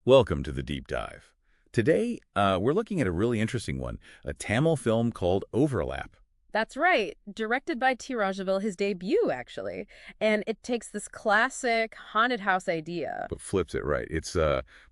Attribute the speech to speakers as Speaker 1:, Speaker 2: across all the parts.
Speaker 1: Welcome to the Deep Dive. Today, we're looking at a really interesting one, a Tamil film called Overlap.
Speaker 2: That's right. Directed by T. Rajavil, his debut, actually. And it takes this classic haunted house idea.
Speaker 1: But flips it right. It's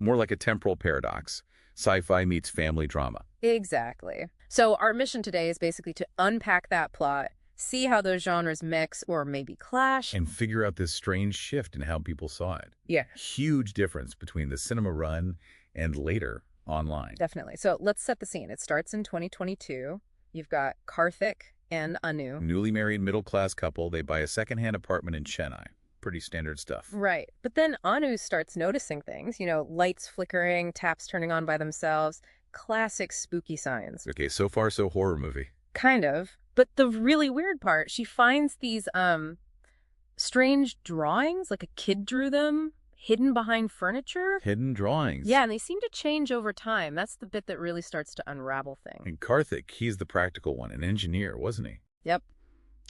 Speaker 1: more like a temporal paradox. Sci-fi meets family drama.
Speaker 2: Exactly. So our mission today is basically to unpack that plot, see how those genres mix or maybe clash.
Speaker 1: And figure out this strange shift in how people saw it.
Speaker 2: Yeah,
Speaker 1: Huge difference between the cinema run and later online.
Speaker 2: definitely. So let's set the scene. It starts in 2022. You've got Karthik and Anu.
Speaker 1: Newly married middle-class couple, they buy a secondhand apartment in Chennai. Pretty standard stuff.
Speaker 2: Right. But then Anu starts noticing things, lights flickering, taps turning on by themselves, classic spooky signs.
Speaker 1: Okay, so far so horror movie.
Speaker 2: Kind of. But the really weird part, she finds these strange drawings, like a kid drew them, hidden behind furniture.
Speaker 1: Hidden drawings.
Speaker 2: Yeah, and they seem to change over time. That's the bit that really starts to unravel things.
Speaker 1: And Karthik, he's the practical one, an engineer, wasn't he?
Speaker 2: Yep.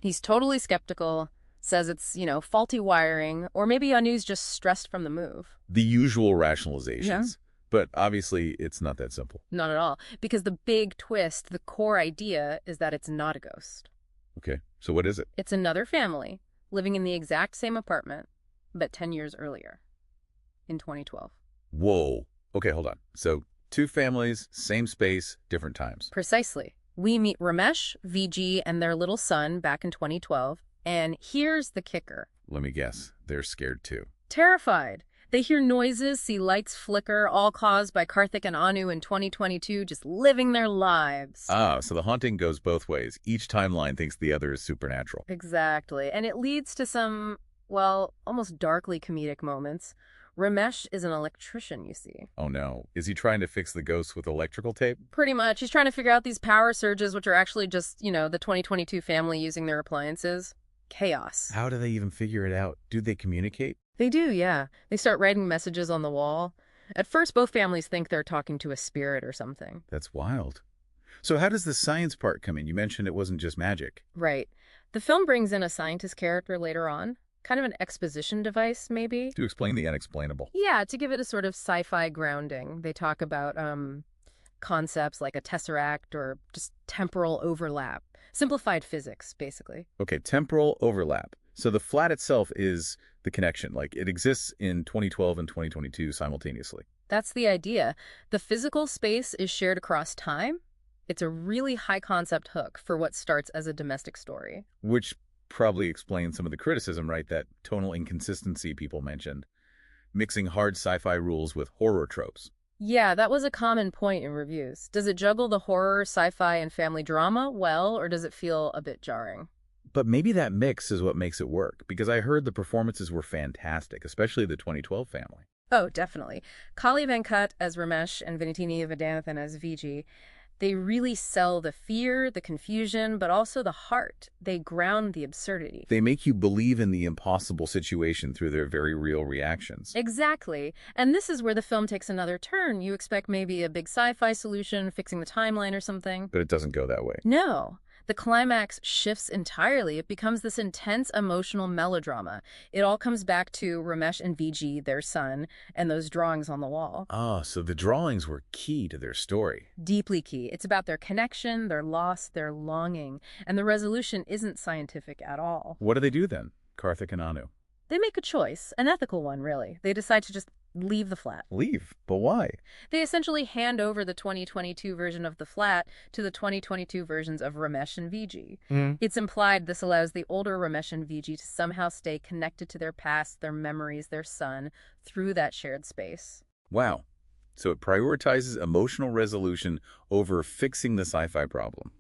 Speaker 2: He's totally skeptical, says it's, faulty wiring, or maybe Anu's just stressed from the move.
Speaker 1: The usual rationalizations.
Speaker 2: Yeah.
Speaker 1: But obviously, it's not that simple.
Speaker 2: Not at all. Because the big twist, the core idea, is that it's not a ghost.
Speaker 1: Okay, so what is it?
Speaker 2: It's another family living in the exact same apartment, but 10 years earlier, in 2012.
Speaker 1: Whoa. Okay, hold on. So, two families, same space, different times.
Speaker 2: Precisely. We meet Ramesh, VG, and their little son back in 2012, and here's the kicker.
Speaker 1: Let me guess. They're scared too.
Speaker 2: Terrified. They hear noises, see lights flicker, all caused by Karthik and Anu in 2022, just living their lives.
Speaker 1: Ah, so the haunting goes both ways. Each timeline thinks the other is supernatural.
Speaker 2: Exactly. And it leads to some, almost darkly comedic moments. Ramesh is an electrician, you see.
Speaker 1: Oh no. Is he trying to fix the ghosts with electrical tape?
Speaker 2: Pretty much. He's trying to figure out these power surges, which are actually just, the 2022 family using their appliances. Chaos.
Speaker 1: How do they even figure it out? Do they communicate?
Speaker 2: They do, yeah. They start writing messages on the wall. At first, both families think they're talking to a spirit or something.
Speaker 1: That's wild. So how does the science part come in? You mentioned it wasn't just magic.
Speaker 2: Right. The film brings in a scientist character later on. Kind of an exposition device, maybe?
Speaker 1: To explain the unexplainable.
Speaker 2: Yeah, to give it a sort of sci-fi grounding. They talk about concepts like a tesseract or just temporal overlap. Simplified physics, basically.
Speaker 1: Okay, temporal overlap. So the flat itself is the connection. Like it exists in 2012 and 2022 simultaneously.
Speaker 2: That's the idea. The physical space is shared across time. It's a really high concept hook for what starts as a domestic story.
Speaker 1: Which probably explains some of the criticism, right? That tonal inconsistency people mentioned. Mixing hard sci-fi rules with horror tropes.
Speaker 2: Yeah, that was a common point in reviews. Does it juggle the horror, sci-fi, and family drama well, or does it feel a bit jarring?
Speaker 1: But maybe that mix is what makes it work, because I heard the performances were fantastic, especially the 2012 family.
Speaker 2: Oh, definitely. Kali Venkat as Ramesh and Vinitini Vadanathan as Viji, they really sell the fear, the confusion, but also the heart. They ground the absurdity.
Speaker 1: They make you believe in the impossible situation through their very real reactions.
Speaker 2: Exactly. And this is where the film takes another turn. You expect maybe a big sci-fi solution, fixing the timeline or something.
Speaker 1: But it doesn't go that way.
Speaker 2: No. The climax shifts entirely. It becomes this intense emotional melodrama. It all comes back to Ramesh and VG, their son, and those drawings on the wall.
Speaker 1: Ah, so the drawings were key to their story.
Speaker 2: Deeply key. It's about their connection, their loss, their longing. And the resolution isn't scientific at all.
Speaker 1: What do they do then, Karthik and Anu?
Speaker 2: They make a choice, an ethical one, really. They decide to just leave the flat.
Speaker 1: Leave? But why?
Speaker 2: They essentially hand over the 2022 version of the flat to the 2022 versions of Ramesh and VG. It's implied this allows the older Ramesh and VG to somehow stay connected to their past, their memories, their son, through that shared space.
Speaker 1: Wow. So it prioritizes emotional resolution over fixing the sci-fi problem.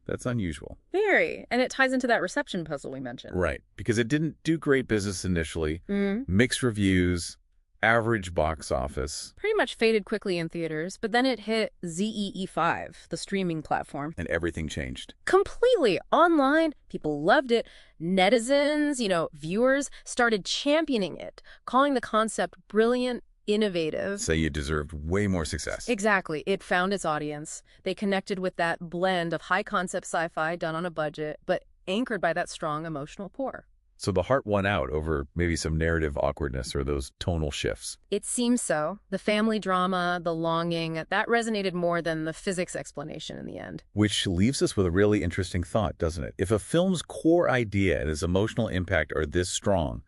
Speaker 1: That's unusual.
Speaker 2: Very. And it ties into that reception puzzle we mentioned.
Speaker 1: Right. Because it didn't do great business initially. Mixed reviews, average box office.
Speaker 2: Pretty much faded quickly in theaters, but then it hit ZEE5, the streaming platform.
Speaker 1: And everything changed.
Speaker 2: Completely. Online, people loved it. Netizens, viewers started championing it, calling the concept brilliant, innovative.
Speaker 1: Say it deserved way more success.
Speaker 2: Exactly. It found its audience. They connected with that blend of high-concept sci-fi done on a budget, but anchored by that strong emotional core.
Speaker 1: So the heart won out over maybe some narrative awkwardness or those tonal shifts.
Speaker 2: It seems so. The family drama, the longing, that resonated more than the physics explanation in the end.
Speaker 1: Which leaves us with a really interesting thought, doesn't it? If a film's core idea and its emotional impact are this strong,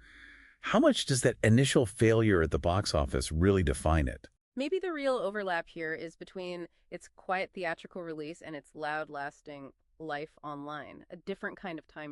Speaker 1: how much does that initial failure at the box office really define it?
Speaker 2: Maybe the real overlap here is between its quiet theatrical release and its loud, lasting life online, a different kind of time